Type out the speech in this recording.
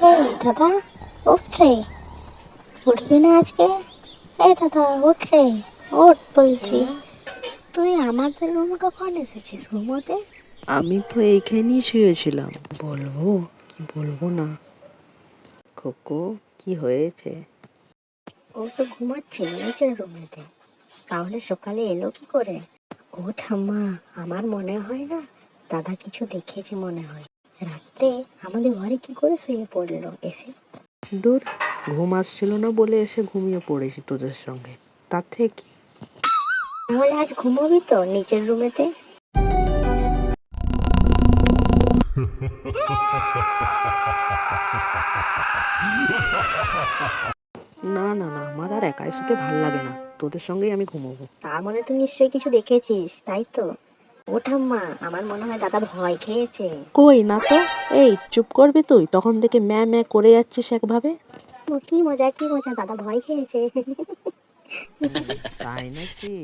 এই দাদা, ওঠ রে, উঠবি না আজকে? এই দাদা, ওঠ রে, ওঠ বলছি। তুই আমাদের রুমে কখন এসেছিস ঘুমোতে? আমি তো এইখানেই শুয়েছিলাম। বলবো কি বলবো না? খোকো, কি হয়েছে? ও তো ঘুমাচ্ছে নিচের রুমেতে, তাহলে সকালে এলো কি করে? ও ঠাম্মা, আমার মনে হয় না দাদা কিছু দেখেছে মনে হয়। রাতে আমাদের ঘরে কি করে শুয়ে পড়লো এসে? দূর, ঘুম আসছিল না বলে এসে ঘুমিয়ে পড়েছি তোদের সঙ্গে, তার থেকে কি? তাহলে আজ ঘুমোবি তো নিচের রুমেতে? না না না, আমার আর একাই শুতে ভাল লাগে না, তোদের সঙ্গেই আমি ঘুমোবো। তার মানে তুই নিশ্চয়ই কিছু দেখেছিস, তাই তো? ও ঠাম্মা, আমার মনে হয় দাদা ভয় খেয়েছে। কই না তো। এই চুপ করবি তুই? তখন থেকে ম্যা ম্যা করে যাচ্ছিস একভাবে। ও কি মজা, কি মজা, দাদা ভয় খেয়েছে। তাই নাকি?